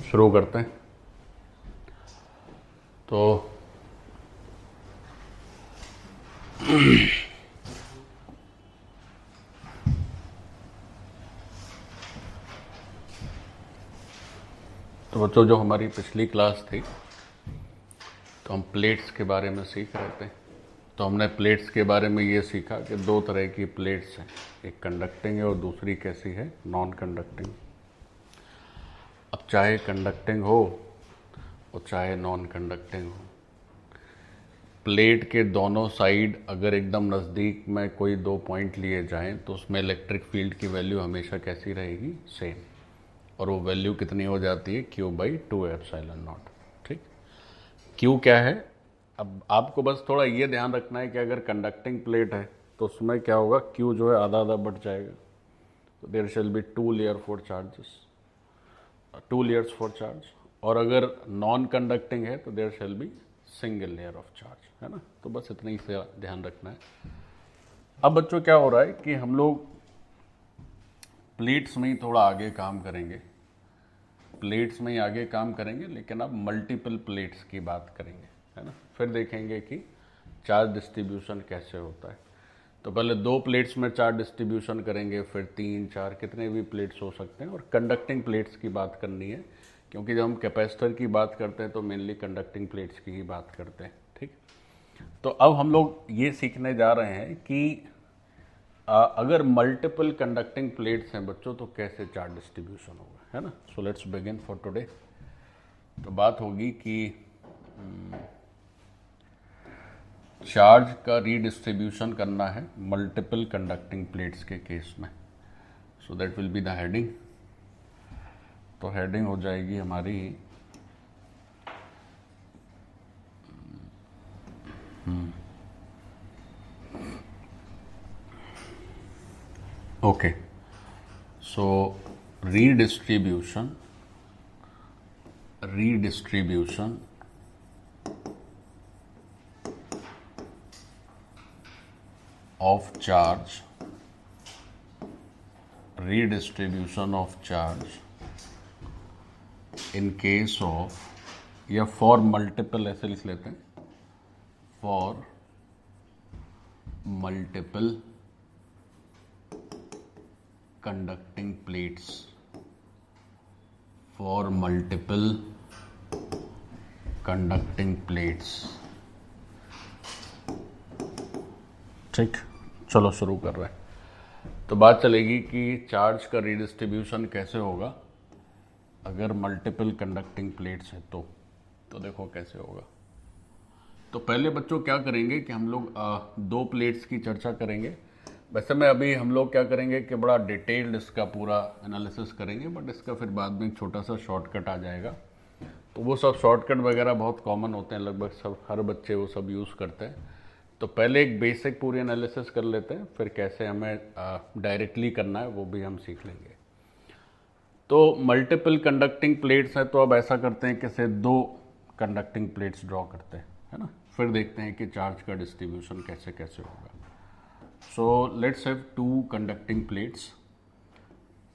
शुरू करते हैं। तो बच्चों, जो हमारी पिछली क्लास थी तो हम प्लेट्स के बारे में सीख रहे थे। तो हमने प्लेट्स के बारे में ये सीखा कि दो तरह की प्लेट्स हैं, एक कंडक्टिंग है और दूसरी कैसी है, नॉन कंडक्टिंग। अब चाहे कंडक्टिंग हो और चाहे नॉन कंडक्टिंग हो, प्लेट के दोनों साइड अगर एकदम नज़दीक में कोई दो पॉइंट लिए जाएं तो उसमें इलेक्ट्रिक फील्ड की वैल्यू हमेशा कैसी रहेगी, सेम। और वो वैल्यू कितनी हो जाती है, Q/2ε0। ठीक, Q क्या है? अब आपको बस थोड़ा ये ध्यान रखना है कि अगर कंडक्टिंग प्लेट है तो उसमें क्या होगा, Q जो है आधा आधा बढ़ जाएगा। तो there shall be two layer for charges, two layers for charge. और अगर नॉन कंडक्टिंग है तो there shall be single layer of charge, है ना। तो बस इतना ही से ध्यान रखना है। अब बच्चों क्या हो रहा है कि हम लोग प्लेट्स में ही थोड़ा आगे काम करेंगे, प्लेट्स में ही आगे काम करेंगे, लेकिन अब मल्टीपल प्लेट्स की बात करेंगे, है ना। फिर देखेंगे कि चार्ज डिस्ट्रीब्यूशन कैसे होता है। तो पहले दो प्लेट्स में चार्ज डिस्ट्रीब्यूशन करेंगे, फिर तीन चार कितने भी प्लेट्स हो सकते हैं। और कंडक्टिंग प्लेट्स की बात करनी है, क्योंकि जब हम कैपेसिटर की बात करते हैं तो मेनली कंडक्टिंग प्लेट्स की ही बात करते हैं। ठीक, तो अब हम लोग ये सीखने जा रहे हैं कि अगर मल्टीपल कंडक्टिंग प्लेट्स हैं बच्चों तो कैसे चार्ज डिस्ट्रीब्यूशन होगा, है ना। So let's begin for today. तो बात होगी कि चार्ज का रीडिस्ट्रीब्यूशन करना है मल्टीपल कंडक्टिंग प्लेट्स के केस में। So that will be the heading. तो हेडिंग हो जाएगी हमारी okay, so redistribution of charge, in case of, या for multiple ऐसे लिख लेते हैं, for multiple conducting plates, for multiple conducting plates। ठीक, चलो शुरू कर रहे हैं। तो बात चलेगी कि चार्ज का रीडिस्ट्रीब्यूशन कैसे होगा अगर मल्टीपल कंडक्टिंग प्लेट्स है तो देखो कैसे होगा। तो पहले बच्चों क्या करेंगे कि हम लोग दो प्लेट्स की चर्चा करेंगे। वैसे में अभी हम लोग क्या करेंगे कि बड़ा डिटेल्ड इसका पूरा एनालिसिस करेंगे, बट इसका फिर बाद में एक छोटा सा शॉर्टकट आ जाएगा। तो वो सब शॉर्टकट वगैरह बहुत कॉमन होते हैं, लगभग सब हर बच्चे वो सब यूज़ करते हैं। तो पहले एक बेसिक पूरी एनालिसिस कर लेते हैं, फिर कैसे हमें डायरेक्टली करना है वो भी हम सीख लेंगे। तो मल्टीपल कंडक्टिंग प्लेट्स हैं, तो अब ऐसा करते हैं कि से दो कंडक्टिंग प्लेट्स ड्रॉ करते हैं, है ना। फिर देखते हैं कि चार्ज का डिस्ट्रीब्यूशन कैसे कैसे होगा। So let's have two conducting plates.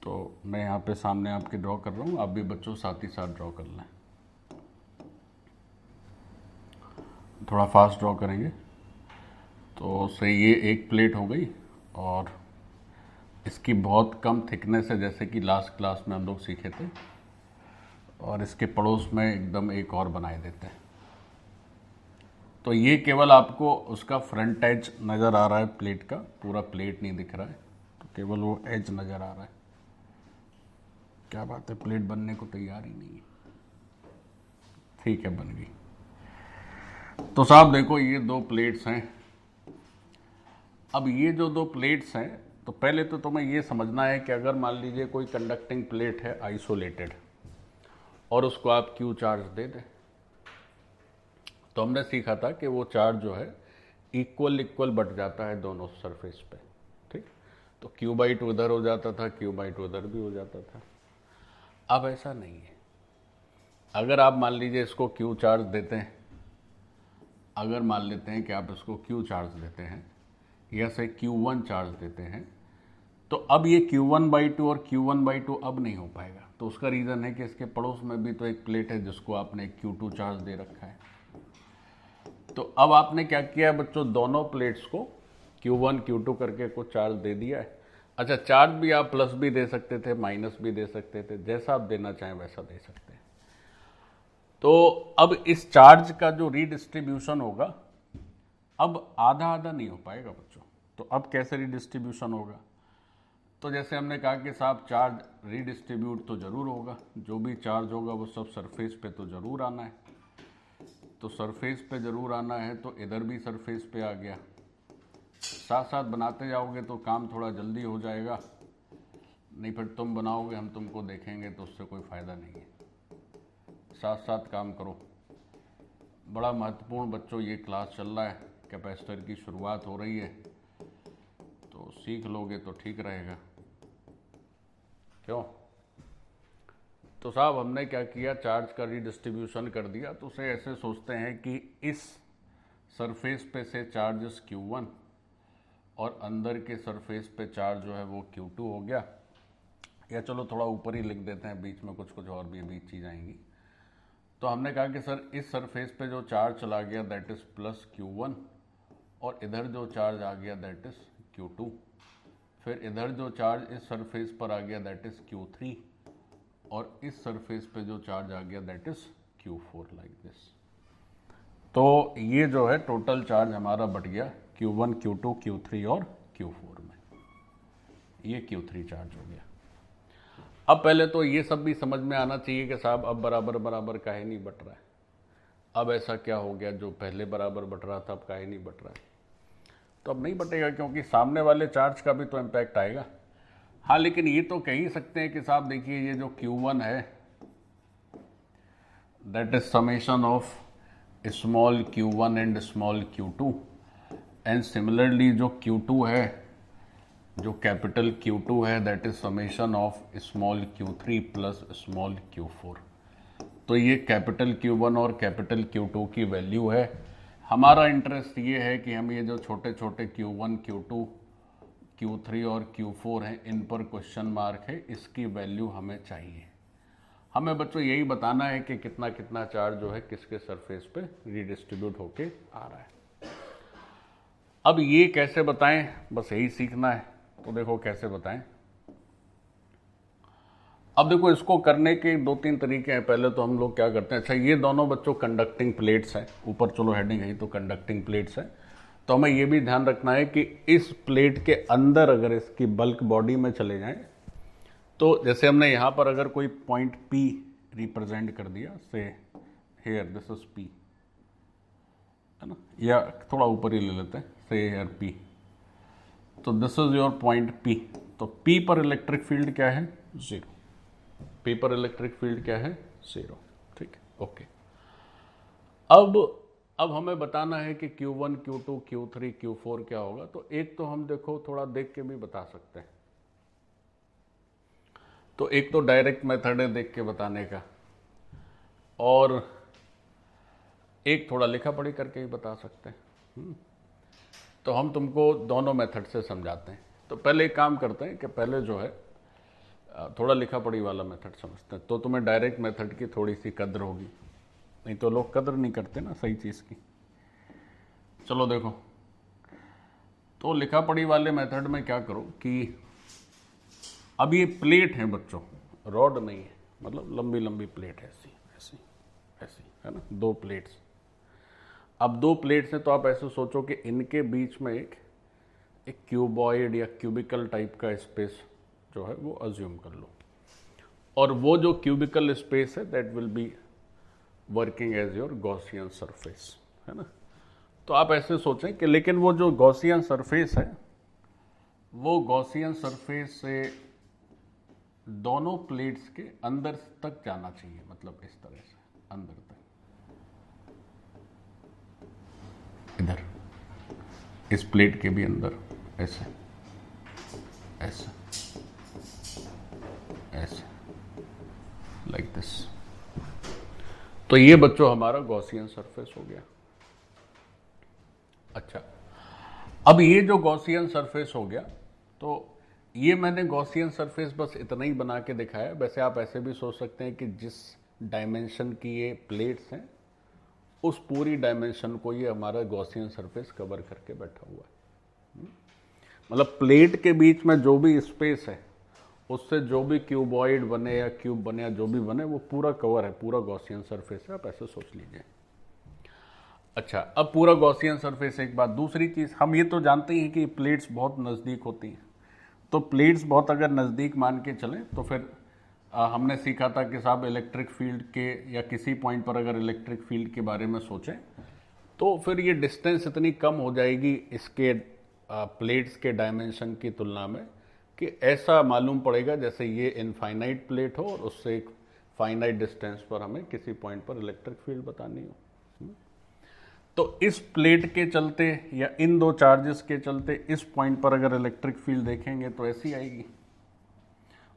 तो मैं यहाँ पे सामने आपके ड्रॉ कर रहा हूँ, आप भी बच्चों साथ ही साथ ड्रॉ कर लें। थोड़ा फास्ट ड्रॉ करेंगे। तो से ये एक प्लेट हो गई, और इसकी बहुत कम थिकनेस है, जैसे कि लास्ट क्लास में हम लोग सीखे थे। और इसके पड़ोस में एकदम एक और बनाए देते हैं। तो ये केवल आपको उसका फ्रंट एज नज़र आ रहा है प्लेट का, पूरा प्लेट नहीं दिख रहा है, तो केवल वो एज नज़र आ रहा है। क्या बात है, प्लेट बनने को तैयार ही नहीं है। ठीक है, बन गई। तो साहब देखो, ये दो प्लेट्स हैं। अब ये जो दो प्लेट्स हैं, तो पहले तो तुम्हें ये समझना है कि अगर मान लीजिए कोई कंडक्टिंग प्लेट है आइसोलेटेड और उसको आप क्यू चार्ज दे दें, तो हमने सीखा था कि वो चार्ज जो है इक्वल बट जाता है दोनों सरफेस पे। ठीक, तो Q/2 इधर हो जाता था, Q/2 इधर भी हो जाता था। अब ऐसा नहीं है। अगर आप मान लीजिए इसको क्यू चार्ज देते हैं, अगर मान लेते हैं कि आप इसको क्यू चार्ज देते हैं या से Q1 चार्ज देते हैं, तो अब ये Q1/2 और Q1/2 अब नहीं हो पाएगा। तो उसका रीज़न है कि इसके पड़ोस में भी तो एक प्लेट है जिसको आपने Q2 चार्ज दे रखा है। तो अब आपने क्या किया बच्चों, दोनों प्लेट्स को Q1 Q2 करके कुछ चार्ज दे दिया है। अच्छा, चार्ज भी आप प्लस भी दे सकते थे, माइनस भी दे सकते थे, जैसा आप देना चाहें वैसा दे सकते हैं। तो अब इस चार्ज का जो रीडिस्ट्रीब्यूशन होगा, अब आधा आधा नहीं हो पाएगा बच्चों। तो अब कैसे रीडिस्ट्रीब्यूशन होगा? तो जैसे हमने कहा कि साहब चार्ज रीडिस्ट्रीब्यूट तो ज़रूर होगा, जो भी चार्ज होगा वो सब सरफेस पे तो ज़रूर आना है। तो सरफेस पे ज़रूर आना है, तो इधर भी सरफेस पे आ गया। साथ साथ बनाते जाओगे तो काम थोड़ा जल्दी हो जाएगा, नहीं फिर तुम बनाओगे हम तुमको देखेंगे तो उससे कोई फ़ायदा नहीं है। साथ साथ काम करो। बड़ा महत्वपूर्ण बच्चों ये क्लास चल रहा है, कैपेसिटर की शुरुआत हो रही है, तो सीख लोगे तो ठीक रहेगा। क्यों? तो साहब हमने क्या किया, चार्ज का रीडिस्ट्रीब्यूशन कर दिया। तो उसे ऐसे सोचते हैं कि इस सरफेस पे से चार्जेस Q1 और अंदर के सरफेस पे चार्ज जो है वो Q2 हो गया। या चलो थोड़ा ऊपर ही लिख देते हैं, बीच में कुछ कुछ और भी बीच चीज़ आएंगी। तो हमने कहा कि सर इस सरफेस पे जो चार्ज चला गया दैट इज़ प्लस Q1, और इधर जो चार्ज आ गया दैट इज़ Q2। फिर इधर जो चार्ज इस सरफेस पर आ गया दैट इज़ Q3, और इस सरफेस पे जो चार्ज आ गया that is Q4, like this. तो ये जो है टोटल चार्ज हमारा बट गया Q1, Q2, Q3 और Q4 में। ये Q3 चार्ज हो गया। अब पहले तो ये सब भी समझ में आना चाहिए कि साहब अब बराबर बराबर काहे नहीं बट रहा है, अब ऐसा क्या हो गया जो पहले बराबर बट रहा था अब काहे नहीं बट रहा है। तो अब नहीं बटेगा क्योंकि सामने वाले चार्ज का भी तो इम्पैक्ट आएगा। हाँ, लेकिन ये तो कह ही सकते हैं कि साहब देखिए ये जो Q1 है that is summation of small Q1 and small Q2, and similarly जो Q2 है, जो कैपिटल Q2 है that is summation of small Q3 plus small Q4। तो ये कैपिटल Q1 और कैपिटल Q2 की वैल्यू है। हमारा इंटरेस्ट ये है कि हम ये जो छोटे छोटे Q1, Q2, Q3 और Q4 हैं इन पर क्वेश्चन मार्क है, इसकी वैल्यू हमें चाहिए। हमें बच्चों यही बताना है कि कितना कितना चार्ज जो है किसके सरफेस पे रीडिस्ट्रीब्यूट होके आ रहा है। अब ये कैसे बताएं, बस यही सीखना है। तो देखो कैसे बताएं। अब देखो इसको करने के दो तीन तरीके हैं। पहले तो हम लोग क्या करते हैं, अच्छा ये दोनों बच्चों कंडक्टिंग प्लेट्स हैं, ऊपर चलो हेडिंग है तो कंडक्टिंग प्लेट्स हैं। तो हमें ये भी ध्यान रखना है कि इस प्लेट के अंदर अगर इसकी बल्क बॉडी में चले जाएं, तो जैसे हमने यहाँ पर अगर कोई पॉइंट P रिप्रेजेंट कर दिया, से हेयर दिस इज P, है ना, या थोड़ा ऊपर ही ले लेते हैं, से हेयर P। तो this is your point P। तो P पर इलेक्ट्रिक फील्ड क्या है? 0। P पर इलेक्ट्रिक फील्ड क्या है? 0। ठीक है, ओके। अब हमें बताना है कि Q1, Q2, Q3, Q4 क्या होगा। तो एक तो हम देखो थोड़ा देख के भी बता सकते हैं। तो एक तो डायरेक्ट मेथड है देख के बताने का, और एक थोड़ा लिखा पढ़ी करके ही बता सकते हैं। तो हम तुमको दोनों मेथड से समझाते हैं। तो पहले एक काम करते हैं कि पहले जो है थोड़ा लिखा पढ़ी वाला मेथड समझते हैं, तो तुम्हें डायरेक्ट मेथड की थोड़ी सी कद्र होगी, नहीं तो लोग कद्र नहीं करते ना सही चीज़ की। चलो देखो, तो लिखा पढ़ी वाले मेथड में क्या करो कि अब ये प्लेट है बच्चों, रॉड नहीं है, मतलब लंबी लंबी प्लेट है, ऐसी ऐसी ऐसी, है ना, 2 प्लेट्स। अब 2 प्लेट्स हैं तो आप ऐसे सोचो कि इनके बीच में एक क्यूबॉइड या क्यूबिकल टाइप का स्पेस जो है वो अज्यूम कर लो, और वो जो क्यूबिकल स्पेस है that will be working as your Gaussian surface, है ना। तो आप ऐसे सोचें कि लेकिन वो जो गॉसियन सरफेस है वो गॉसियन सरफेस से दोनों प्लेट्स के अंदर तक जाना चाहिए, मतलब इस तरह से अंदर तक, इधर इस प्लेट के भी अंदर, ऐसे ऐसे ऐसे, लाइक दिस। तो ये बच्चों हमारा गॉसियन सरफेस हो गया। अच्छा, अब ये जो गॉसियन सरफेस हो गया, तो ये मैंने गॉसियन सरफेस बस इतना ही बना के दिखाया। वैसे आप ऐसे भी सोच सकते हैं कि जिस डायमेंशन की ये प्लेट्स हैं उस पूरी डायमेंशन को ये हमारा गॉसियन सरफेस कवर करके बैठा हुआ है। मतलब प्लेट के बीच में जो भी स्पेस है उससे जो भी क्यूबॉइड बने या क्यूब बने या जो भी बने वो पूरा कवर है, पूरा गॉसियन सरफेस है, आप ऐसे सोच लीजिए। अच्छा, अब पूरा गॉसियन सरफेस एक बात। दूसरी चीज़, हम ये तो जानते ही हैं कि प्लेट्स बहुत नज़दीक होती हैं, तो प्लेट्स बहुत अगर नज़दीक मान के चलें तो फिर हमने सीखा था कि साहब इलेक्ट्रिक फील्ड के या किसी पॉइंट पर अगर इलेक्ट्रिक फील्ड के बारे में सोचें तो फिर ये डिस्टेंस इतनी कम हो जाएगी इसके प्लेट्स के डायमेंशन की तुलना में कि ऐसा मालूम पड़ेगा जैसे ये इनफाइनाइट प्लेट हो और उससे एक फाइनाइट डिस्टेंस पर हमें किसी पॉइंट पर इलेक्ट्रिक फील्ड बतानी हो। तो इस प्लेट के चलते या इन दो चार्जेस के चलते इस पॉइंट पर अगर इलेक्ट्रिक फील्ड देखेंगे तो ऐसी आएगी,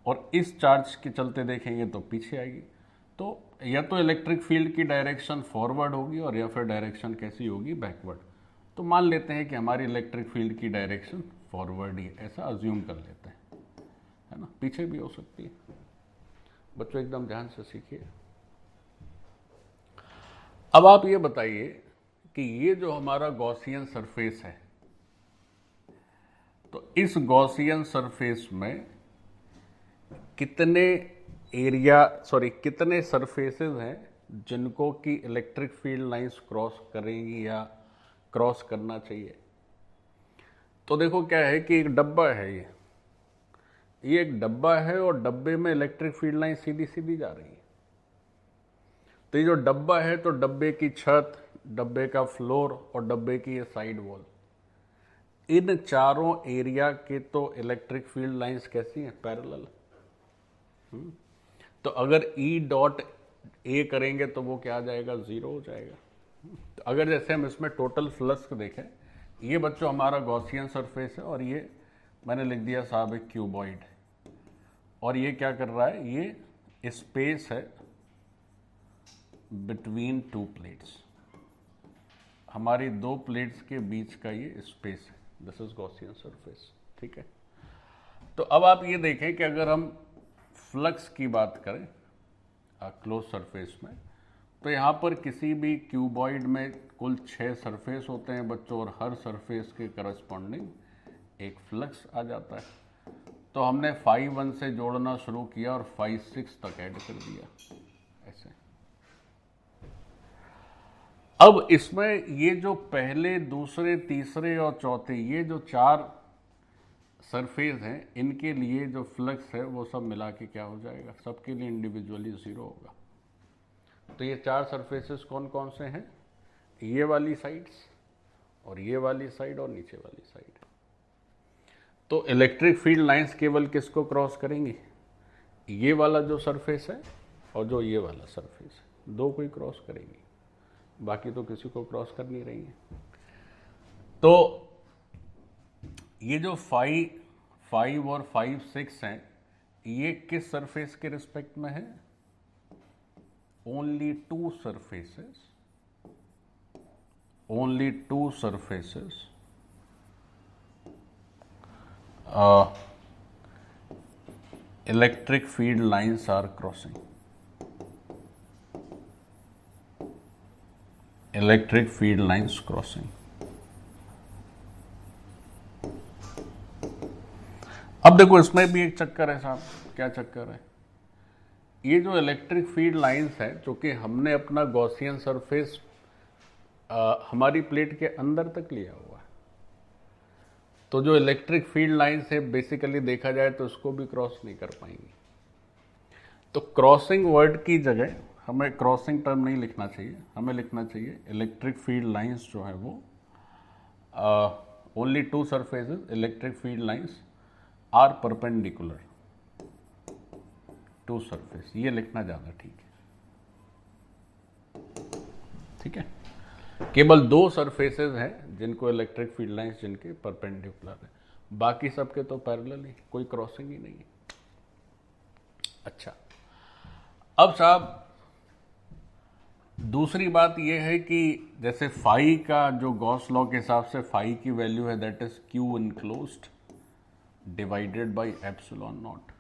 और इस चार्ज के चलते देखेंगे तो पीछे आएगी। तो या तो इलेक्ट्रिक फील्ड की डायरेक्शन फॉरवर्ड होगी और या फिर डायरेक्शन कैसी होगी, बैकवर्ड। तो मान लेते हैं कि हमारी इलेक्ट्रिक फील्ड की डायरेक्शन फॉरवर्ड ही, ऐसा अज्यूम कर लेते हैं, है ना। पीछे भी हो सकती है। बच्चों एकदम ध्यान से सीखिए। अब आप ये बताइए कि ये जो हमारा गॉसियन सरफेस है, तो इस गॉसियन सरफेस में कितने सरफेसेस हैं जिनको कि इलेक्ट्रिक फील्ड लाइंस क्रॉस करेंगी या क्रॉस करना चाहिए। तो देखो क्या है कि एक डब्बा है, ये एक डब्बा है और डब्बे में इलेक्ट्रिक फील्ड लाइन सीधी सीधी जा रही है। तो ये जो डब्बा है, तो डब्बे की छत, डब्बे का फ्लोर और डब्बे की ये साइड वॉल, इन चारों एरिया के तो इलेक्ट्रिक फील्ड लाइंस कैसी हैं, पैरेलल। तो अगर ई डॉट ए करेंगे तो वो क्या आ जाएगा, जीरो हो जाएगा। तो अगर जैसे हम इसमें टोटल फ्लक्स देखें, ये बच्चों हमारा गॉसियन सरफेस है और ये मैंने लिख दिया साहब एक क्यूबॉइड, और ये क्या कर रहा है, ये स्पेस है बिटवीन टू प्लेट्स, हमारी दो प्लेट्स के बीच का ये स्पेस है, दिस इज गॉसियन सरफेस। ठीक है। तो अब आप ये देखें कि अगर हम फ्लक्स की बात करें क्लोज सरफेस में, तो यहाँ पर किसी भी क्यूबॉइड में कुल 6 सरफेस होते हैं बच्चों, और हर सरफेस के करस्पॉन्डिंग एक फ्लक्स आ जाता है। तो हमने phi 1 से जोड़ना शुरू किया और phi 6 तक ऐड कर दिया ऐसे। अब इसमें ये जो पहले, दूसरे, तीसरे और चौथे, ये जो 4 सरफेस हैं, इनके लिए जो फ्लक्स है वो सब मिला के क्या हो जाएगा, सबके लिए इंडिविजुअली 0 होगा। तो ये 4 सरफेसेस कौन कौन से हैं, ये वाली साइड्स और ये वाली साइड और नीचे वाली साइड। तो इलेक्ट्रिक फील्ड लाइंस केवल किसको क्रॉस करेंगी, ये वाला जो सरफेस है और जो ये वाला सरफेस है, दो को ही क्रॉस करेंगी, बाकी तो किसी को क्रॉस कर नहीं रही है। तो ये जो 5 और 5, 6 हैं, ये किस सरफेस के रिस्पेक्ट में है, only two surfaces electric field lines are crossing, electric field lines crossing. अब देखो इसमें भी एक चक्कर है साहब, क्या चक्कर है, ये जो इलेक्ट्रिक फील्ड लाइंस है, चूंकि हमने अपना गॉसियन सरफेस हमारी प्लेट के अंदर तक लिया हुआ है, तो जो इलेक्ट्रिक फील्ड लाइंस है बेसिकली देखा जाए तो उसको भी क्रॉस नहीं कर पाएंगी। तो क्रॉसिंग वर्ड की जगह हमें क्रॉसिंग टर्म नहीं लिखना चाहिए, हमें लिखना चाहिए इलेक्ट्रिक फील्ड लाइंस जो है वो only two surfaces electric field lines are perpendicular to surface, ये लिखना ज़्यादा ठीक है। ठीक है, केवल 2 सरफेसेस हैं जिनको इलेक्ट्रिक फील्ड लाइंस जिनके परपेंडिकुलर है, बाकी सबके तो पैरेलल ही, कोई क्रॉसिंग ही नहीं है। अच्छा, अब साहब दूसरी बात यह है कि जैसे फाई का जो गॉस लॉ के हिसाब से फाई की वैल्यू है that is Q enclosed, divided by epsilon not.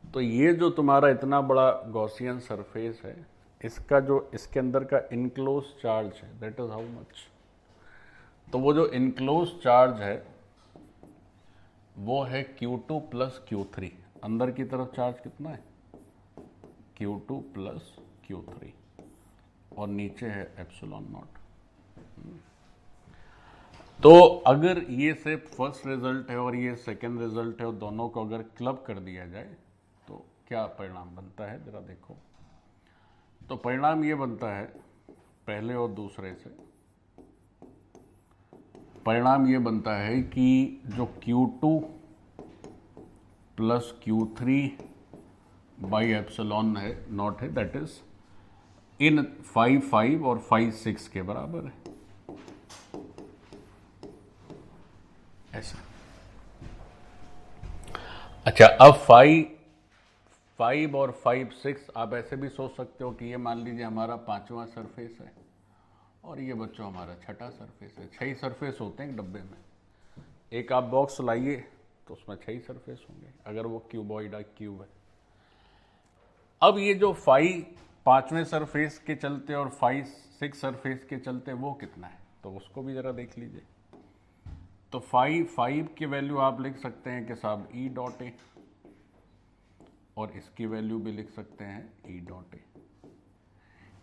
तो ये जो तुम्हारा इतना बड़ा गॉसियन सरफेस है, इसका जो इसके अंदर का इनक्लोज चार्ज है दैट इज हाउ मच। तो वो जो इनक्लोज चार्ज है वो है Q2 प्लस Q3। अंदर की तरफ चार्ज कितना है? Q2 प्लस Q3 और नीचे है एप्सिलॉन नॉट। तो अगर ये सिर्फ फर्स्ट रिजल्ट है और ये सेकंड रिजल्ट है और दोनों को अगर क्लब कर दिया जाए तो क्या परिणाम बनता है, जरा देखो। तो परिणाम ये बनता है, पहले और दूसरे से परिणाम ये बनता है कि जो Q2 plus Q3 by epsilon है नॉट है दैट इज इन 5 और 5 के बराबर है, ऐसा। अच्छा, अब 5 और 5 आप ऐसे भी सोच सकते हो कि ये मान लीजिए हमारा 5वां सरफेस है और ये बच्चों हमारा छठा सरफेस है। 6 सरफेस होते हैं एक डब्बे में, एक आप बॉक्स लाइए तो उसमें 6 सरफेस होंगे अगर वो क्यूबॉइड क्यूब है। अब ये जो 5वें सरफेस के चलते और 6 सरफेस के चलते वो कितना है, तो उसको भी जरा देख लीजिए। तो 5 की वैल्यू आप लिख सकते हैं कि साहब ई डॉट ए, और इसकी वैल्यू भी लिख सकते हैं ई डॉट ए।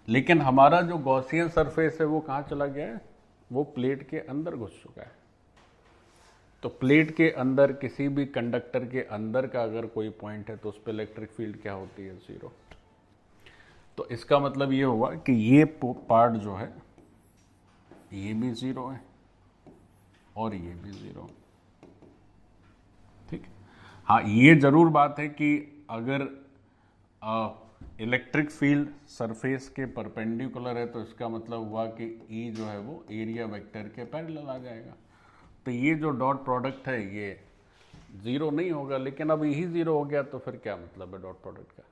लेकिन हमारा जो गॉसियन सरफेस है वो कहाँ चला गया है? वो प्लेट के अंदर घुस चुका है। तो प्लेट के अंदर किसी भी कंडक्टर के अंदर का अगर कोई पॉइंट है तो उस पर इलेक्ट्रिक फील्ड क्या होती है? 0। तो इसका मतलब ये हुआ कि ये पार्ट जो है ये भी 0 है और ये भी 0। ठीक। हाँ, ये जरूर बात है कि अगर इलेक्ट्रिक फील्ड सरफेस के परपेंडिकुलर है तो इसका मतलब हुआ कि ई जो है वो एरिया वेक्टर के पैरेलल आ जाएगा। तो ये जो डॉट प्रोडक्ट है ये 0 नहीं होगा, लेकिन अब यही 0 हो गया तो फिर क्या मतलब है डॉट प्रोडक्ट का?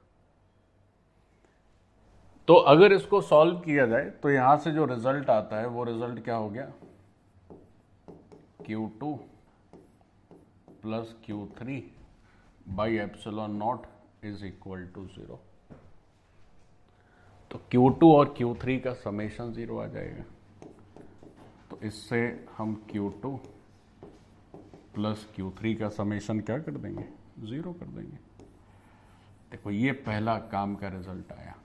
तो अगर इसको सॉल्व किया जाए तो यहां से जो रिजल्ट आता है वो रिजल्ट क्या हो गया? Q2 plus Q3 by epsilon not is equal to 0। तो Q2 और Q3 का समेशन 0 आ जाएगा। तो इससे हम Q2 प्लस Q3 का समेशन क्या कर देंगे? 0 कर देंगे। देखो, ये पहला काम का रिजल्ट आया।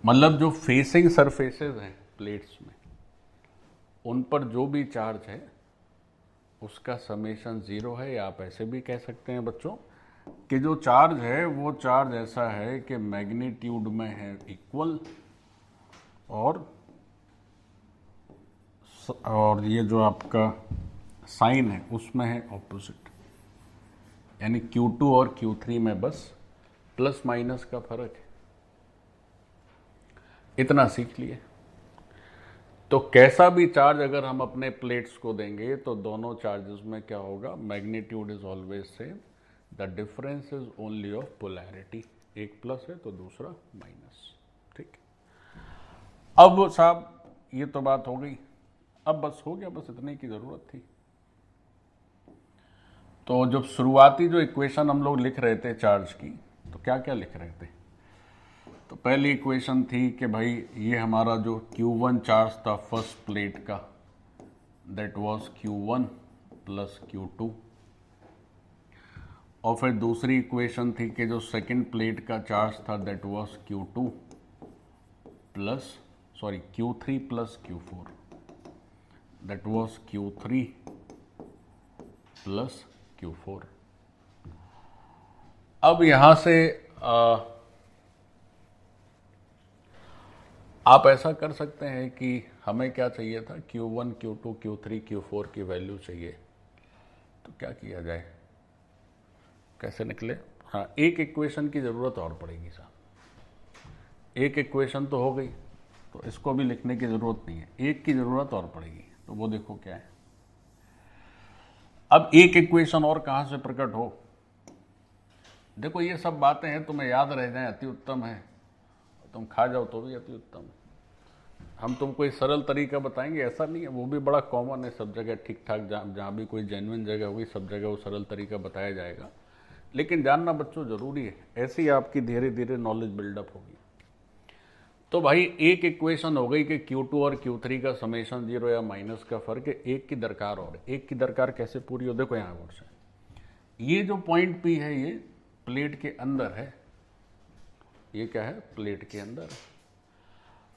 मतलब जो फेसिंग सरफेसेस हैं प्लेट्स में, उन पर जो भी चार्ज है उसका समेशन 0 है। या आप ऐसे भी कह सकते हैं बच्चों कि जो चार्ज है वो चार्ज ऐसा है कि मैग्नीट्यूड में है इक्वल और ये जो आपका साइन है उसमें है ऑपोजिट। यानी Q2 और Q3 में बस प्लस माइनस का फर्क है। इतना सीख लिए। तो कैसा भी चार्ज अगर हम अपने प्लेट्स को देंगे तो दोनों चार्जेस में क्या होगा? Magnitude is always same, the difference is only of polarity. एक प्लस है तो दूसरा माइनस। ठीक। अब साहब ये तो बात हो गई, अब बस हो गया, बस इतने की जरूरत थी। तो जब शुरुआती जो इक्वेशन हम लोग लिख रहे थे चार्ज की, तो क्या क्या लिख रहे थे? तो पहली इक्वेशन थी कि भाई ये हमारा जो Q1 चार्ज था फर्स्ट प्लेट का, that was Q1 plus Q2। और फिर दूसरी इक्वेशन थी कि जो सेकंड प्लेट का चार्ज था that was Q3 plus Q4, that was Q3 plus Q4। अब यहां से आप ऐसा कर सकते हैं कि हमें क्या चाहिए था? Q1, Q2, Q3, Q4 की वैल्यू चाहिए। तो क्या किया जाए, कैसे निकले? हाँ, एक इक्वेशन की ज़रूरत और पड़ेगी साहब। एक इक्वेशन तो हो गई, तो इसको भी लिखने की ज़रूरत नहीं है, एक की ज़रूरत और पड़ेगी। तो वो देखो क्या है। अब एक इक्वेशन और कहाँ से प्रकट हो? देखो, ये सब बातें हैं तुम्हें याद रह जाए अति उत्तम है, तुम खा जाओ तो भी अति उत्तम। हम तुमको एक सरल तरीका बताएंगे ऐसा नहीं है, वो भी बड़ा कॉमन है सब जगह, ठीक ठाक जहाँ भी कोई जेन्युइन जगह होगी सब जगह वो सरल तरीका बताया जाएगा, लेकिन जानना बच्चों जरूरी है, ऐसे ही आपकी धीरे धीरे नॉलेज बिल्डअप होगी। तो भाई एक इक्वेशन हो गई कि Q2 और Q3 का समेशन 0 या माइनस का फर्क है, एक की दरकार, और एक की दरकार कैसे पूरी हो, देखो यहाँ से ये जो पॉइंट P है ये प्लेट के अंदर है, ये क्या है, प्लेट के अंदर है।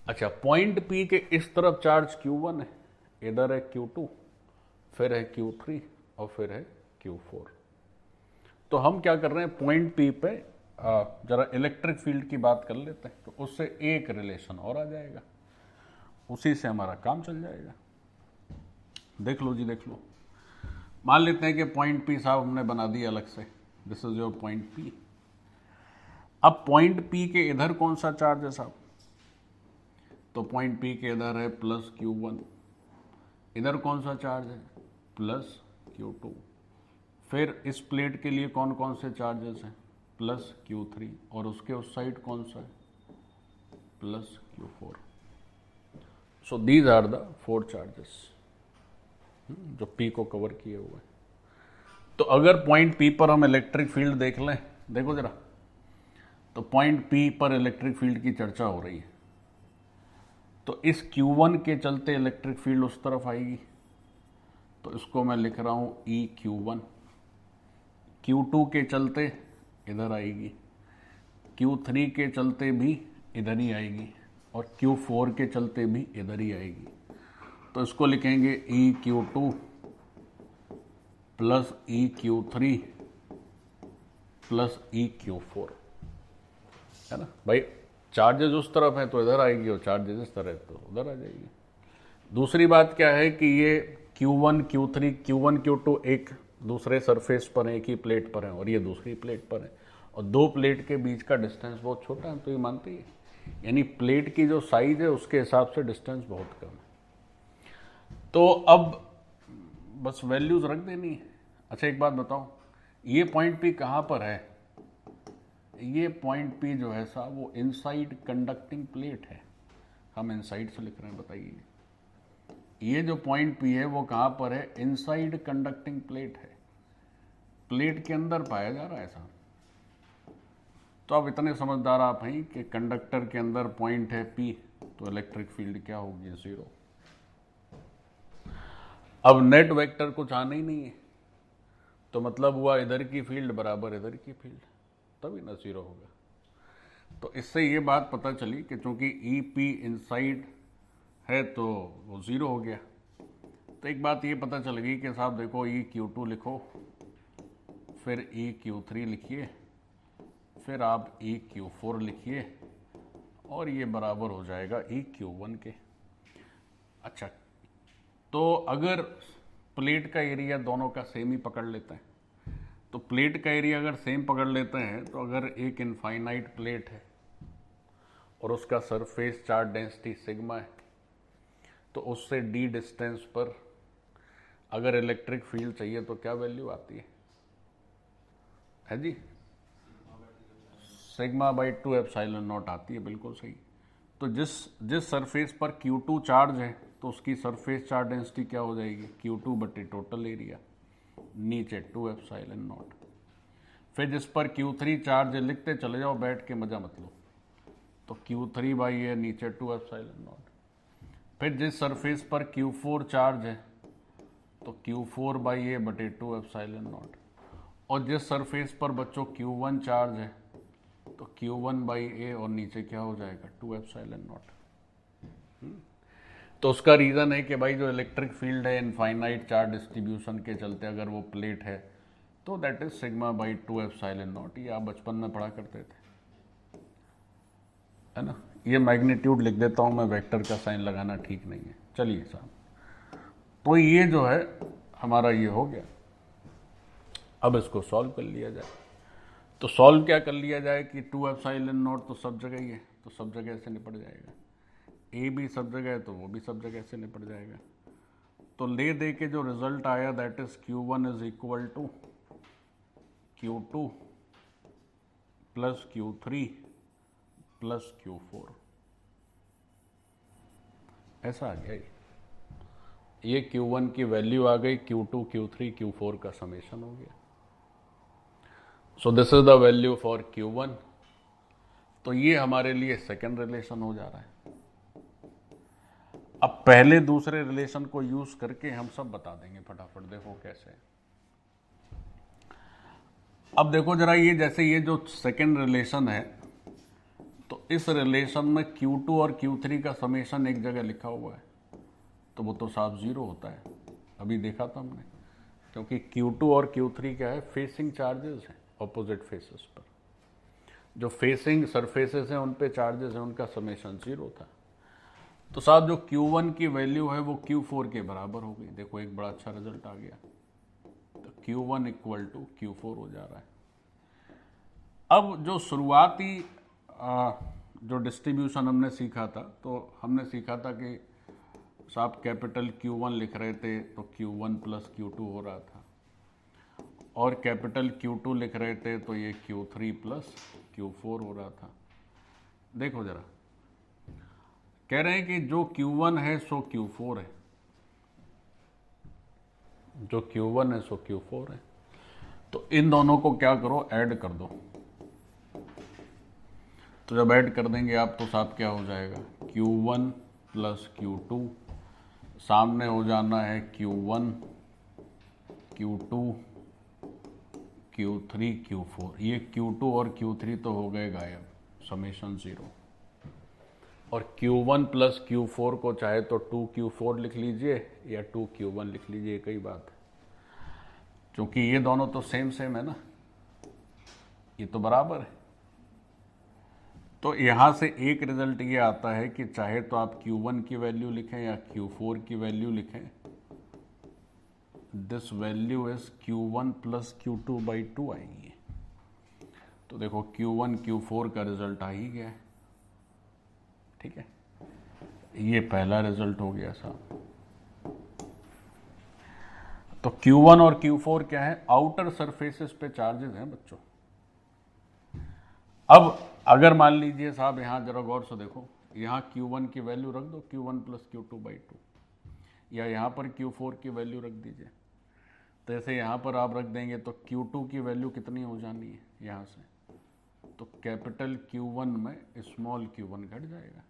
अच्छा, पॉइंट P के इस तरफ चार्ज Q1 है, इधर है Q2, फिर है Q3 और फिर है Q4। तो हम क्या कर रहे हैं, पॉइंट P पे जरा इलेक्ट्रिक फील्ड की बात कर लेते हैं, तो उससे एक रिलेशन और आ जाएगा, उसी से हमारा काम चल जाएगा। देख लो जी, देख लो, मान लेते हैं कि पॉइंट P साहब हमने बना दिया अलग से, this is your point P। अब पॉइंट P के इधर कौन सा चार्ज है साहब, तो पॉइंट P के इधर है प्लस Q1, इधर कौन सा चार्ज है, प्लस Q2। फिर इस प्लेट के लिए कौन कौन से चार्जेस हैं, प्लस Q3, और उसके उस साइड कौन सा है, plus Q4। So these are the 4 charges जो P को कवर किए हुए। तो अगर पॉइंट P पर हम इलेक्ट्रिक फील्ड देख लें, देखो जरा, तो पॉइंट P पर इलेक्ट्रिक फील्ड की चर्चा हो रही है, तो इस Q1 के चलते इलेक्ट्रिक फील्ड उस तरफ आएगी, तो इसको मैं लिख रहा हूं EQ1। Q2 के चलते इधर आएगी, Q3 के चलते भी इधर ही आएगी, और Q4 के चलते भी इधर ही आएगी। तो इसको लिखेंगे EQ2 plus EQ3 plus EQ4, है ना भाई। चार्जेस उस तरफ है तो इधर आएगी, और चार्जेस इस तरफ तो उधर आ जाएगी। दूसरी बात क्या है कि ये Q1 Q3 Q1 Q2 एक दूसरे सरफेस पर है, एक ही प्लेट पर है, और ये दूसरी प्लेट पर है, और दो प्लेट के बीच का डिस्टेंस बहुत छोटा है, तो ये मानते ही है, यानी प्लेट की जो साइज है उसके हिसाब से डिस्टेंस बहुत कम है। तो अब बस वैल्यूज रख देनी है। अच्छा एक बात बताओ, ये पॉइंट P कहाँ पर है, ये पॉइंट P जो है साहब वो इनसाइड कंडक्टिंग प्लेट है, हम इनसाइड से लिख रहे हैं, बताइए ये जो पॉइंट P है वो कहाँ पर है, इनसाइड कंडक्टिंग प्लेट है, प्लेट के अंदर पाया जा रहा है साहब। तो अब इतने समझदार आप हैं कि कंडक्टर के अंदर पॉइंट है P, तो इलेक्ट्रिक फील्ड क्या होगी, 0। अब नेट वेक्टर कुछ आना ही नहीं है, तो मतलब हुआ इधर की फील्ड बराबर इधर की फील्ड, तभी ना 0 होगा। तो इससे ये बात पता चली कि चूंकि EP इनसाइड है तो वो 0 हो गया। तो एक बात ये पता चल गई कि साहब देखो EQ2 लिखो, फिर EQ3 लिखिए, फिर आप EQ4 लिखिए, और ये बराबर हो जाएगा EQ1 के। अच्छा, तो अगर प्लेट का एरिया दोनों का सेम ही पकड़ लेते हैं, तो प्लेट का एरिया अगर सेम पकड़ लेते हैं, तो अगर एक इनफाइनाइट प्लेट है और उसका सरफेस चार्ज डेंसिटी सिग्मा है, तो उससे d डिस्टेंस पर अगर इलेक्ट्रिक फील्ड चाहिए तो क्या वैल्यू आती है जी, सिग्मा बाई 2 एप्सिलॉन नॉट आती है, बिल्कुल सही। तो जिस सरफेस पर Q2 चार्ज है तो उसकी सरफेस चार्ज डेंसिटी क्या हो जाएगी, Q2 बटे टोटल एरिया, नीचे 2 एप्सिलॉन नॉट। फिर जिस पर Q3 चार्ज है, लिखते चले जाओ बैठ के, मजा मत लो, तो Q3 बाई है नीचे 2 एप्सिलॉन नॉट। फिर जिस सरफेस पर Q4 चार्ज है तो Q4 बाई ए बटे 2 एप्सिलॉन नॉट, और जिस सरफेस पर बच्चों Q1 चार्ज है तो Q1 बाई ए, और नीचे क्या हो जाएगा, 2 एप्सिलॉन नॉट। तो उसका रीज़न है कि भाई जो इलेक्ट्रिक फील्ड है इनफाइनाइट चार्ज डिस्ट्रीब्यूशन के चलते अगर वो प्लेट है तो that is sigma by 2 epsilon not. ये आप बचपन में पढ़ा करते थे, है ना। ये मैग्नीट्यूड लिख देता हूँ मैं, वेक्टर का साइन लगाना ठीक नहीं है। चलिए साहब, तो ये जो है हमारा ये हो गया। अब इसको सॉल्व कर लिया जाए, तो सॉल्व क्या कर लिया जाए कि 2 एप्सिलॉन नॉट तो सब जगह ही है, तो सब जगह से निपट जाएगा, ए भी सब जगह है तो वो भी सब जगह से निपट जाएगा। तो ले दे के जो रिजल्ट आया that is Q1 is equal to Q2 plus Q3 plus Q4। ऐसा आ गया ये Q1 की वैल्यू आ गई, Q2, Q3, Q4 का समेशन हो गया। सो this is the value for Q1। तो ये हमारे लिए सेकेंड रिलेशन हो जा रहा है। अब पहले दूसरे रिलेशन को यूज करके हम सब बता देंगे फटाफट, देखो कैसे। अब देखो जरा, ये जैसे ये जो सेकेंड रिलेशन है, तो इस रिलेशन में Q2 और Q3 का समेशन एक जगह लिखा हुआ है, तो वो तो साफ जीरो होता है, अभी देखा था हमने, क्योंकि Q2 और Q3 क्या है, फेसिंग चार्जेस हैं ऑपोजिट फेसेस पर। जो फेसिंग सरफेसेस हैं उन पे चार्जेस हैं, उनका समेशन जीरो था। तो साहब जो Q1 की वैल्यू है वो Q4 के बराबर हो गई। देखो एक बड़ा अच्छा रिजल्ट आ गया, तो Q1 इक्वल टू Q4 हो जा रहा है। अब जो शुरुआती जो डिस्ट्रीब्यूशन हमने सीखा था, तो हमने सीखा था कि साहब कैपिटल Q1 लिख रहे थे तो Q1 प्लस Q2 हो रहा था, और कैपिटल Q2 लिख रहे थे तो ये Q3 प्लस Q4 हो रहा था। देखो जरा, कह रहे हैं कि जो Q1 है सो Q4 है, जो Q1 है सो Q4 है। तो इन दोनों को क्या करो, ऐड कर दो। तो जब ऐड कर देंगे आप तो साहब क्या हो जाएगा, Q1 प्लस Q2, सामने हो जाना है Q1, Q2, Q3, Q4। ये Q2 और Q3 तो हो गए गायब, समेशन जीरो। और Q1 प्लस Q4 को चाहे तो 2Q4 लिख लीजिए या 2Q1 लिख लीजिए, कई बात है, क्योंकि ये दोनों तो सेम सेम है ना, ये तो बराबर है। तो यहां से एक रिजल्ट ये आता है कि चाहे तो आप Q1 की वैल्यू लिखें या Q4 की वैल्यू लिखें, this value is Q1 plus Q2 by 2 आएगी। तो देखो Q1 Q4 का रिजल्ट आ ही गया है, ठीक है। ये पहला रिजल्ट हो गया साहब। तो Q1 और Q4 क्या है, आउटर सरफेसेस पे चार्जेस हैं बच्चों। अब अगर मान लीजिए साहब, यहां जरा गौर से देखो, यहां Q1 की वैल्यू रख दो Q1 प्लस Q2 बाई 2, या यहां पर Q4 की वैल्यू रख दीजिए। तो ऐसे यहां पर आप रख देंगे तो Q2 की वैल्यू कितनी हो जानी है यहां से, तो कैपिटल Q1 में स्मॉल Q1 घट जाएगा।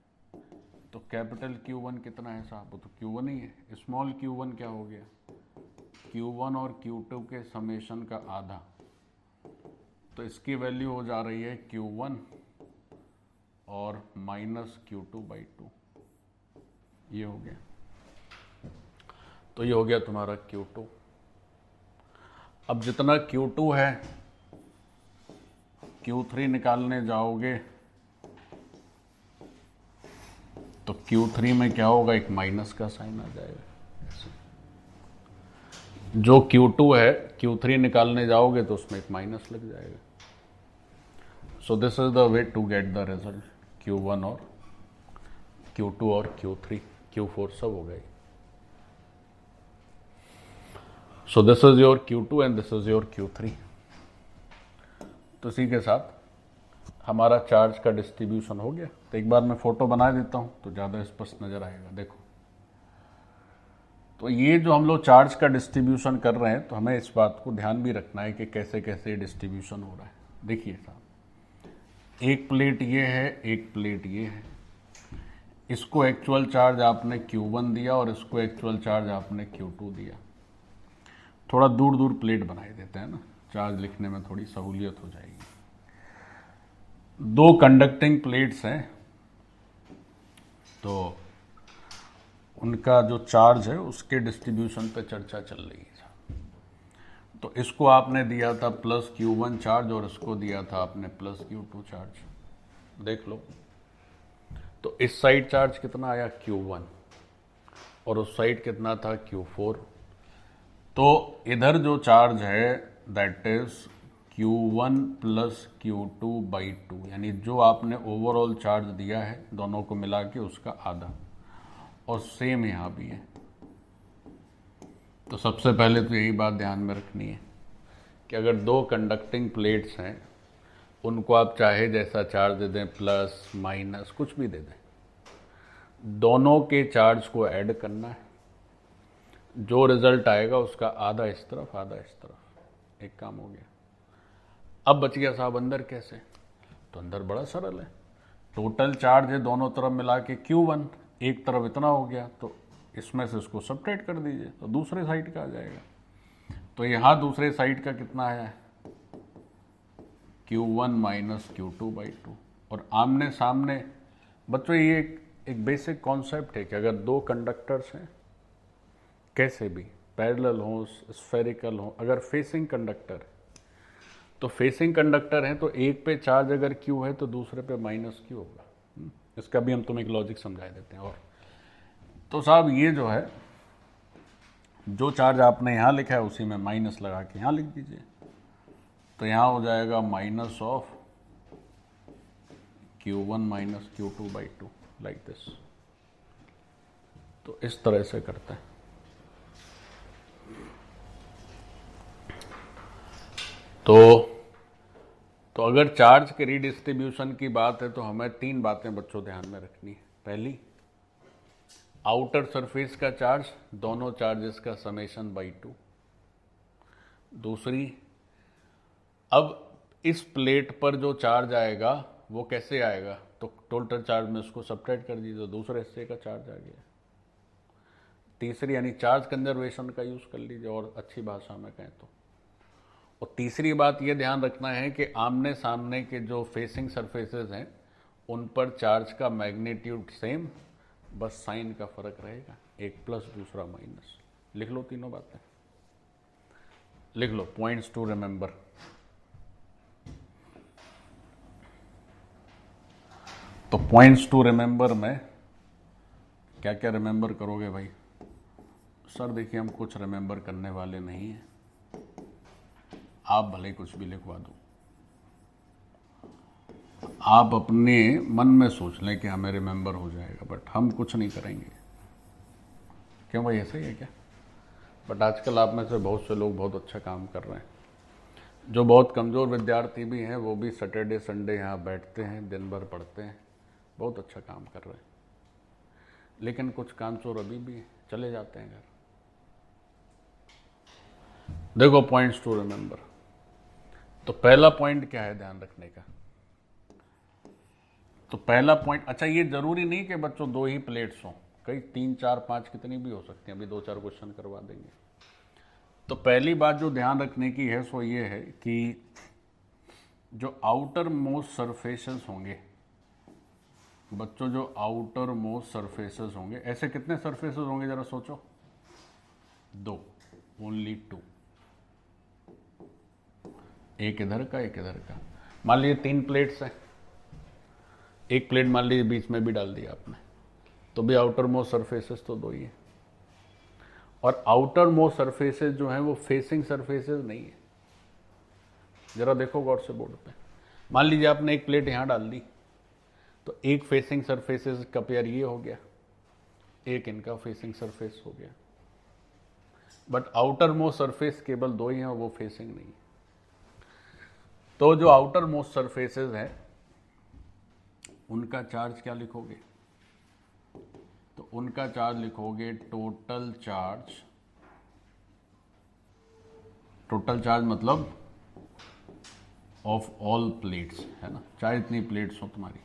तो कैपिटल Q1 कितना है साहब, वो तो Q1 ही है। स्मॉल Q1 क्या हो गया, Q1 और Q2 के समेशन का आधा, तो इसकी वैल्यू हो जा रही है Q1 और माइनस Q2 बाई 2, ये हो गया। तो ये हो गया तुम्हारा Q2। अब जितना Q2 है, Q3 निकालने जाओगे तो Q3 में क्या होगा, एक माइनस का साइन आ जाएगा। जो Q2 है Q3 निकालने जाओगे तो उसमें एक माइनस लग जाएगा। So this is the way to get the result, Q1 और Q2 और Q3, Q4 सब हो गए। So this is your Q2 and this is your Q3। तो इसी के साथ हमारा चार्ज का डिस्ट्रीब्यूशन हो गया। तो एक बार मैं फोटो बना देता हूं तो ज़्यादा स्पष्ट नज़र आएगा। देखो, तो ये जो हम लोग चार्ज का डिस्ट्रीब्यूशन कर रहे हैं, तो हमें इस बात को ध्यान भी रखना है कि कैसे कैसे डिस्ट्रीब्यूशन हो रहा है। देखिए साहब, एक प्लेट ये है, एक प्लेट ये है। इसको एक्चुअल चार्ज आपने Q1 दिया और इसको एक्चुअल चार्ज आपने Q2 दिया। थोड़ा दूर दूर प्लेट बनाए देते हैं ना, चार्ज लिखने में थोड़ी सहूलियत हो जाएगी। दो कंडक्टिंग प्लेट्स हैं, तो उनका जो चार्ज है उसके डिस्ट्रीब्यूशन पे चर्चा चल रही है। तो इसको आपने दिया था प्लस Q1 चार्ज और इसको दिया था आपने प्लस Q2 चार्ज। देख लो, तो इस साइड चार्ज कितना आया Q1 और उस साइड कितना था Q4। तो इधर जो चार्ज है that is Q1 plus Q2 by 2, यानी जो आपने ओवरऑल चार्ज दिया है दोनों को मिला के उसका आधा। और सेम यहां भी है। तो सबसे पहले तो यही बात ध्यान में रखनी है कि अगर दो कंडक्टिंग प्लेट्स हैं, उनको आप चाहे जैसा चार्ज दे दें, प्लस माइनस कुछ भी दे दें, दोनों के चार्ज को ऐड करना है, जो रिजल्ट आएगा उसका आधा इस तरफ आधा इस तरफ, एक काम हो गया। अब बच गया साहब अंदर कैसे, तो अंदर बड़ा सरल है, टोटल चार्ज है दोनों तरफ मिला के Q1, एक तरफ इतना हो गया, तो इसमें से इसको सब्ट्रैक्ट कर दीजिए तो दूसरे साइड का आ जाएगा। तो यहाँ दूसरे साइड का कितना है, Q1 माइनस Q2/2। और आमने सामने बच्चों ये एक बेसिक कॉन्सेप्ट है कि अगर दो कंडक्टर्स हैं कैसे भी पैरेलल हो स्फेरिकल हो, अगर फेसिंग कंडक्टर तो फेसिंग कंडक्टर है तो एक पे चार्ज अगर Q है तो दूसरे पे माइनस Q होगा। इसका भी हम तुम्हें एक लॉजिक समझा देते हैं। और तो साहब ये जो है, जो चार्ज आपने यहाँ लिखा है उसी में माइनस लगा के यहाँ लिख दीजिए, तो यहाँ हो जाएगा minus of Q1 minus Q2/2 like this. तो इस तरह से करते हैं। तो अगर चार्ज के रीडिस्ट्रीब्यूशन की बात है तो हमें तीन बातें बच्चों ध्यान में रखनी है। पहली, आउटर सरफेस का चार्ज दोनों चार्जेस का समेशन बाई 2। दूसरी, अब इस प्लेट पर जो चार्ज आएगा वो कैसे आएगा, तो टोटल चार्ज में उसको सब्ट्रैक्ट कर दीजिए तो दूसरे हिस्से का चार्ज आ गया। तीसरी, यानी चार्ज कंजर्वेशन का यूज कर लीजिए और अच्छी भाषा में कहें तो। और तीसरी बात ये ध्यान रखना है कि आमने सामने के जो फेसिंग सरफेसेस हैं उन पर चार्ज का मैग्नीट्यूड सेम, बस साइन का फर्क रहेगा, एक प्लस दूसरा माइनस। लिख लो तीनों बातें, लिख लो, पॉइंट्स टू रिमेंबर। तो पॉइंट्स टू रिमेंबर में क्या क्या रिमेंबर करोगे भाई? सर देखिए हम कुछ रिमेंबर करने वाले नहीं हैं, आप भले कुछ भी लिखवा दो, आप अपने मन में सोच लें कि हमें रिमेंबर हो जाएगा, बट हम कुछ नहीं करेंगे। क्यों भाई, ऐसे ही है क्या? बट आजकल आप में से बहुत से लोग बहुत अच्छा काम कर रहे हैं। जो बहुत कमज़ोर विद्यार्थी भी हैं वो भी सैटरडे संडे यहाँ बैठते हैं, दिन भर पढ़ते हैं, बहुत अच्छा काम कर रहे हैं। लेकिन कुछ कामचोर अभी भी चले जाते हैं घर। देखो पॉइंट्स टू रिमेंबर। तो पहला पॉइंट क्या है ध्यान रखने का? तो पहला पॉइंट, अच्छा ये जरूरी नहीं कि बच्चों दो ही प्लेट्स हों, कई 3 4 5 कितनी भी हो सकती हैं, अभी 2-4 क्वेश्चन करवा देंगे। तो पहली बात जो ध्यान रखने की है सो ये है कि जो आउटर मोस्ट सरफेसेस होंगे बच्चों, जो आउटर मोस्ट सरफेसेस होंगे, ऐसे कितने सरफेसेस होंगे जरा सोचो? 2, ओनली 2, एक इधर का एक इधर का। मान लीजिए 3 प्लेट्स हैं, एक प्लेट मान लीजिए बीच में भी डाल दिया आपने, तो भी आउटर मोस्ट सरफेसेस तो 2 ही है। और आउटर मोस्ट सरफेसेस जो हैं वो फेसिंग सरफेसेस नहीं है। जरा देखो गौर से बोर्ड पे, मान लीजिए आपने एक प्लेट यहाँ डाल दी, तो एक फेसिंग सरफेसेस का पेयर ये हो गया, एक इनका फेसिंग सरफेस हो गया। बट आउटर मोस्ट सरफेस केवल 2 ही हैं और वो फेसिंग नहीं है। तो जो आउटर मोस्ट सरफेसेस हैं उनका चार्ज क्या लिखोगे? तो उनका चार्ज लिखोगे टोटल चार्ज। टोटल चार्ज मतलब ऑफ ऑल प्लेट्स, है ना, चाहे इतनी प्लेट्स हो तुम्हारी,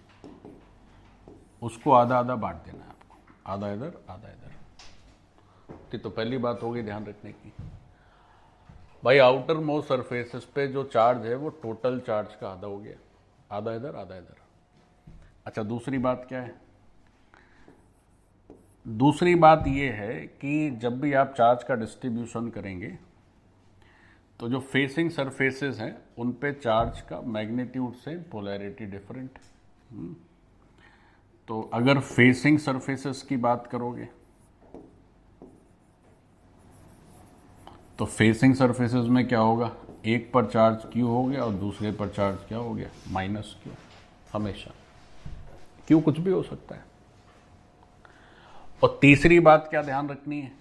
उसको आधा आधा बांट देना है आपको, आधा इधर आधा इधर। तो पहली बात होगी ध्यान रखने की, भाई आउटर मोस्ट सरफेसेस पे जो चार्ज है वो टोटल चार्ज का आधा हो गया, आधा इधर आधा इधर। अच्छा दूसरी बात क्या है? दूसरी बात ये है कि जब भी आप चार्ज का डिस्ट्रीब्यूशन करेंगे तो जो फेसिंग सरफेसेस हैं उन पे चार्ज का मैग्नीट्यूड से पोलैरिटी डिफरेंट। तो अगर फेसिंग सरफेसेस की बात करोगे तो फेसिंग सरफेसेस में क्या होगा, एक पर चार्ज Q हो गया और दूसरे पर चार्ज क्या हो गया, माइनस Q। हमेशा Q कुछ भी हो सकता है। और तीसरी बात क्या ध्यान रखनी है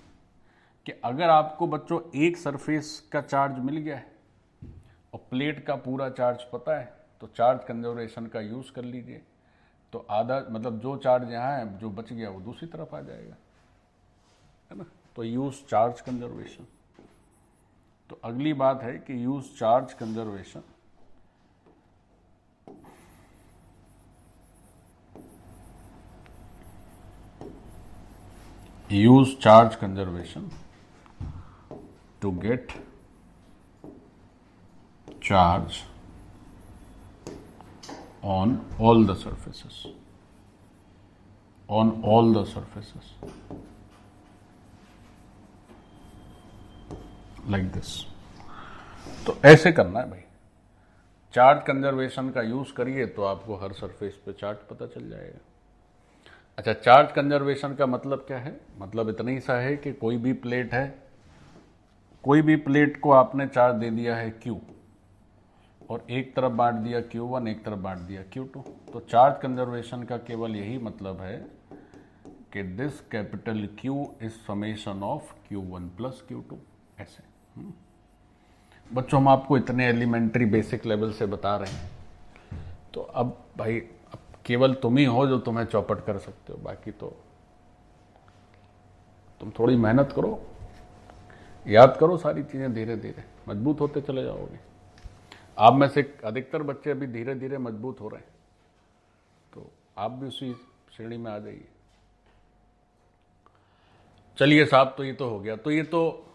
कि अगर आपको बच्चों एक सरफेस का चार्ज मिल गया है और प्लेट का पूरा चार्ज पता है तो चार्ज कंजर्वेशन का यूज कर लीजिए। तो आधा मतलब जो चार्ज यहाँ है जो बच गया वो दूसरी तरफ आ जाएगा, है ना। तो यूज चार्ज कंजर्वेशन। तो अगली बात है कि use charge conservation. Use charge conservation to get charge on all the surfaces, on all the surfaces, like this। तो ऐसे करना है भाई, चार्ज कंजर्वेशन का यूज करिए तो आपको हर सरफेस पे चार्ज पता चल जाएगा। अच्छा, चार्ज कंजर्वेशन का मतलब क्या है? मतलब इतना ही सा है कि कोई भी प्लेट है, कोई भी प्लेट को आपने चार्ज दे दिया है Q और एक तरफ बांट दिया Q1, एक तरफ बांट दिया Q2। तो चार्ज कंजर्वेशन का केवल यही मतलब है कि this capital Q is summation of Q1 plus Q2। ऐसे बच्चों हम आपको इतने एलिमेंट्री बेसिक लेवल से बता रहे हैं, तो अब भाई अब केवल तुम ही हो जो तुम्हें चौपट कर सकते हो, बाकी तो तुम थोड़ी मेहनत करो, याद करो सारी चीज़ें, धीरे धीरे मजबूत होते चले जाओगे। आप में से अधिकतर बच्चे अभी धीरे धीरे मजबूत हो रहे हैं, तो आप भी उसी श्रेणी में आ जाइए। चलिए साहब, तो ये तो हो गया। तो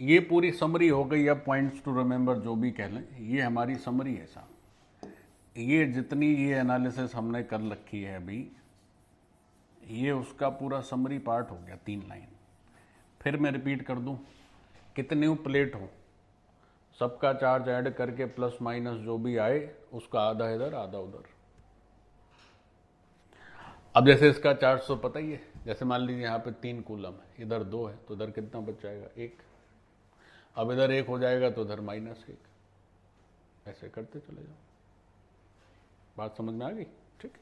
ये पूरी समरी हो गई। अब पॉइंट्स टू रिमेंबर जो भी कह लें, ये हमारी समरी है साहब। ये जितनी ये एनालिसिस हमने कर रखी है अभी, ये उसका पूरा समरी पार्ट हो गया, 3 लाइन। फिर मैं रिपीट कर दूं, कितने प्लेट हो, सबका चार्ज ऐड करके प्लस माइनस जो भी आए उसका आधा इधर आधा उधर। अब जैसे इसका चार्ज तो पता ही है, जैसे मान लीजिए यहाँ पे 3 कूलम है, इधर 2 है, तो इधर कितना बच जाएगा? 1। अब इधर 1 हो जाएगा तो इधर -1। ऐसे करते चले जाओ। बात समझ में आ गई? ठीक है।